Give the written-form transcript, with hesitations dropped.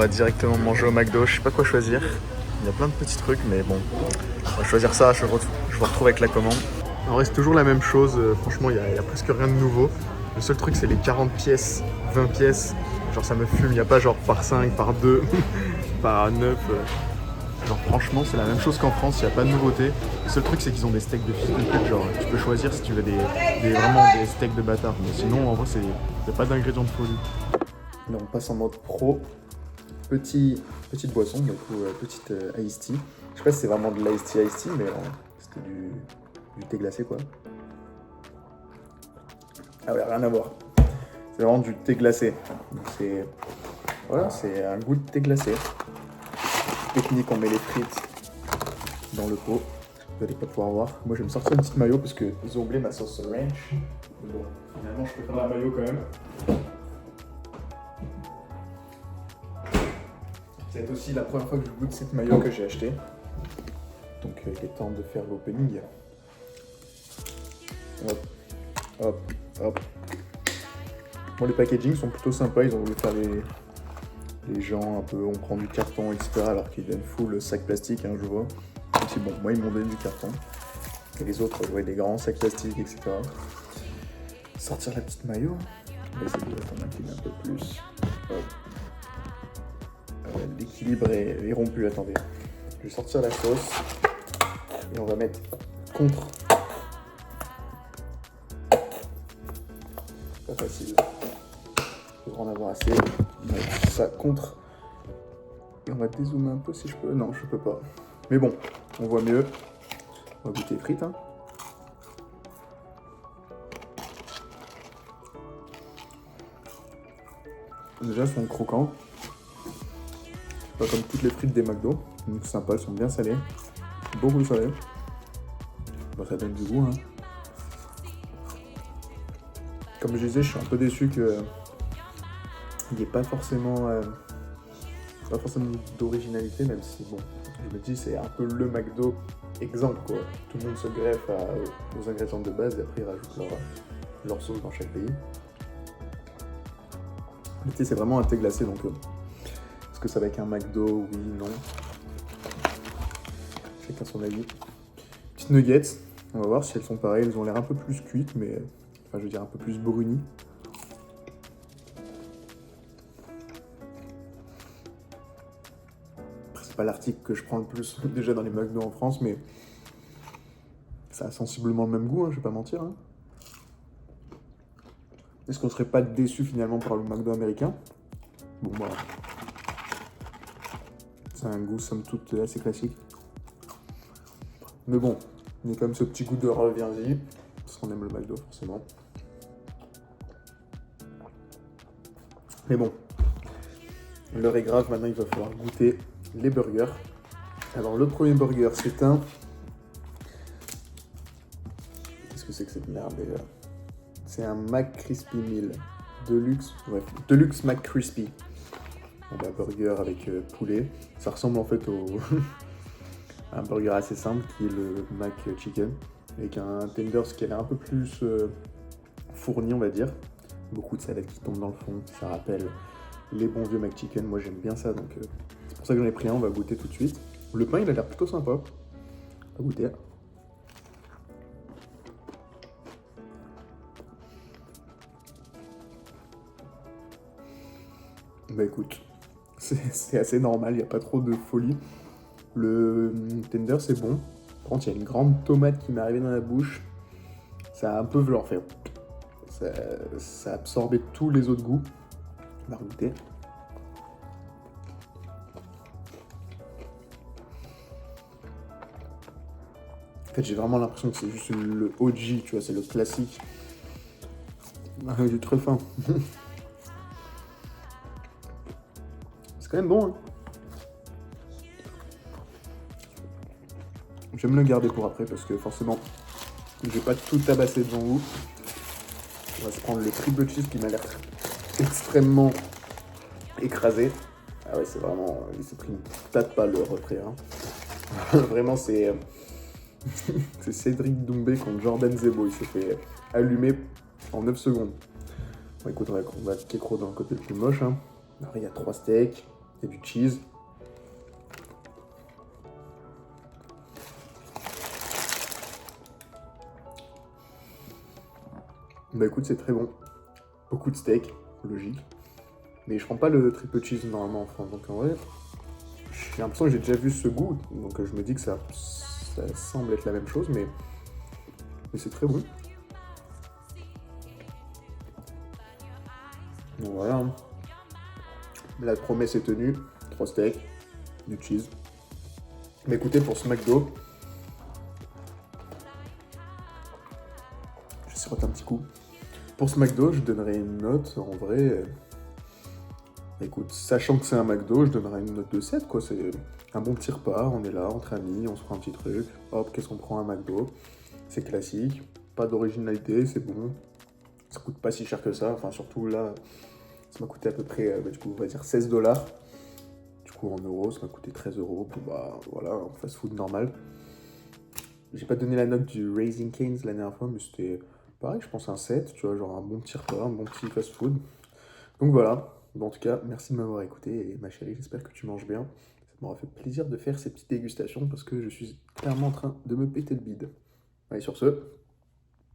va directement manger au McDo. Je sais pas quoi choisir. Il y a plein de petits trucs, mais bon, on va choisir ça. Je vous retrouve avec la commande. En vrai, c'est toujours la même chose. Franchement, il y a presque rien de nouveau. Le seul truc, c'est les 40 pièces, 20 pièces. Genre, ça me fume. Il n'y a pas genre par 5, par 2, par 9. Genre, franchement, c'est la même chose qu'en France. Il n'y a pas de nouveauté. Le seul truc, c'est qu'ils ont des steaks de fils de pute. Genre, tu peux choisir si tu veux vraiment des steaks de bâtard. Mais sinon, en vrai, il n'y a pas d'ingrédients de folie. Là, on passe en mode pro. Petite boisson, du coup, petite iced tea. Je sais pas si c'est vraiment de l'iced tea, mais c'était du thé glacé, quoi. Ah ouais, rien à voir. C'est vraiment du thé glacé. Donc c'est un goût de thé glacé. Technique, on met les frites dans le pot. Vous allez pas pouvoir voir. Moi, je vais me sortir une petite mayo parce que j'ai oublié ma sauce ranch. Mais bon, finalement, je peux faire la mayo quand même. C'est aussi la première fois que je goûte cette mayo que j'ai achetée. Donc, il est temps de faire l'opening. Hop, hop, hop. Bon, les packagings sont plutôt sympas. Ils ont voulu faire les gens un peu, on prend du carton, etc. Alors qu'ils donnent full sac plastique, hein, je vois. Même si bon, moi, ils m'ont donné du carton. Et les autres, je vois des grands sacs plastiques, etc. Sortir la petite mayo. On va essayer de la incliner un peu plus. Hop. L'équilibre est rompu, attendez. Je vais sortir la sauce. Et on va mettre contre. Pas facile. Il devrait en avoir assez. On va mettre ça contre. Et on va dézoomer un peu si je peux. Non, je peux pas. Mais bon, on voit mieux. On va goûter les frites. Hein. Déjà, elles sont croquantes. Pas comme toutes les frites des McDo. Donc sympa, elles sont bien salées. Beaucoup salées. Bon, ça donne du goût. Hein. Comme je disais, je suis un peu déçu que il n'y ait pas forcément d'originalité, même si bon, je me dis c'est un peu le McDo exemple quoi. Tout le monde se greffe aux ingrédients de base et après ils rajoutent leur sauce dans chaque pays. Mais tu sais, c'est vraiment un thé glacé donc est-ce que ça va avec un McDo? Oui, non. Chacun son avis. Petites nuggets, on va voir si elles sont pareilles. Elles ont l'air un peu plus cuites, mais enfin je veux dire un peu plus brunies. C'est pas l'article que je prends le plus déjà dans les McDo en France, mais ça a sensiblement le même goût, hein, je vais pas mentir. Hein. Est-ce qu'on serait pas déçu finalement par le McDo américain? Bon voilà. C'est un goût somme toute assez classique. Mais bon, il y a quand même ce petit goût de reviens-y, parce qu'on aime le McDo forcément. Mais bon, l'heure est grave, maintenant il va falloir goûter les burgers. Alors le premier burger, c'est un... Qu'est-ce que c'est que cette merde déjà? C'est un McCrispy Meal. Deluxe, bref, Deluxe McCrispy. Un burger avec poulet. Ça ressemble en fait à un burger assez simple qui est le McChicken. Avec un tenders qui a l'air un peu plus fourni, on va dire. Beaucoup de salade qui tombe dans le fond. Ça rappelle les bons vieux McChicken. Moi j'aime bien ça, donc c'est pour ça que j'en ai pris un. On va goûter tout de suite. Le pain il a l'air plutôt sympa. On va goûter. Bah écoute, c'est assez normal, il n'y a pas trop de folie. Le tender c'est bon. Par contre, il y a une grande tomate qui m'est arrivée dans la bouche. Ça a un peu velours fait. Ça a absorbé tous les autres goûts. On va goûter. En fait, j'ai vraiment l'impression que c'est juste le OG, tu vois, c'est le classique. Il est très fin. C'est quand même bon, hein. Je vais me le garder pour après parce que forcément, je vais pas tout tabasser devant vous. On va se prendre le triple cheese qui m'a l'air extrêmement écrasé. Ah ouais, c'est vraiment... Il s'est pris une patate pas le retrait. Hein. Vraiment, c'est Cédric Doumbé contre Jordan Zebo. Il s'est fait allumer en 9 secondes. Bon, écoute, on va kékro dans le côté le plus moche. Hein. Alors, il y a 3 steaks. et du cheese. Bah écoute, c'est très bon. Beaucoup de steak, logique. Mais je prends pas le triple cheese normalement en France, donc en vrai, j'ai l'impression que j'ai déjà vu ce goût, donc je me dis que ça semble être la même chose, mais c'est très bon. Donc voilà, la promesse est tenue, 3 steaks, du cheese. Mais écoutez, pour ce McDo, je sirote un petit coup. Pour ce McDo, je donnerais une note, en vrai, écoute, sachant que c'est un McDo, je donnerais une note de 7, quoi. C'est un bon petit repas, on est là, entre amis, on se prend un petit truc. Hop, qu'est-ce qu'on prend un McDo? C'est classique, pas d'originalité, c'est bon. Ça coûte pas si cher que ça, enfin surtout là, ça m'a coûté à peu près, du coup, on va dire 16 $. Du coup, en euros, ça m'a coûté 13 €. Bon, bah voilà, un fast-food normal. J'ai pas donné la note du Raising Cane's la dernière fois, mais c'était pareil, je pense un 7, tu vois, genre un bon petit repas, un bon petit fast-food. Donc voilà, bon, en tout cas, merci de m'avoir écouté et ma chérie, j'espère que tu manges bien. Ça m'aura fait plaisir de faire ces petites dégustations parce que je suis clairement en train de me péter le bide. Allez, sur ce,